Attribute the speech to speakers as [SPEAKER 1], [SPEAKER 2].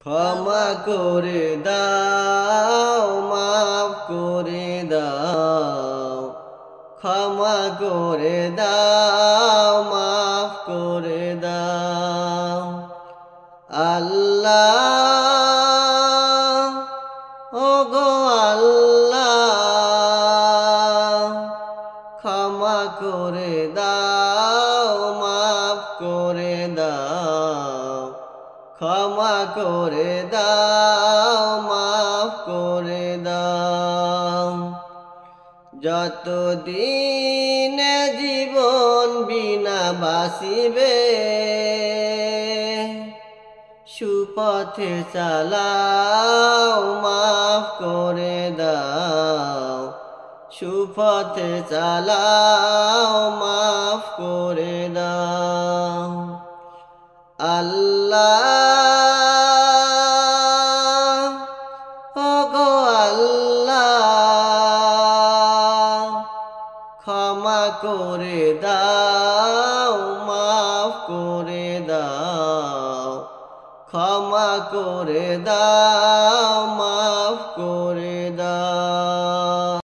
[SPEAKER 1] ক্ষমা করে দাও, মাফ করে দাও, ক্ষমা করে দাও, মাফ করে দাও। আল্লাহ, ওগো আল্লাহ, ক্ষমা করে দাও, মাফ করে দাও, ক্ষমা করে দাও, মাফ করে দাও। যতদিন জীবন বিনা বাসিবে, সুপথে চালাও, মাফ করে দাও, সুপথে চালাও, মাফ করে দাও। আল্লাহ, ওগো আল্লাহ, ক্ষমা করে দাও, মাফ করে দাও, ক্ষমা করে দাও, মাফ করে দাও।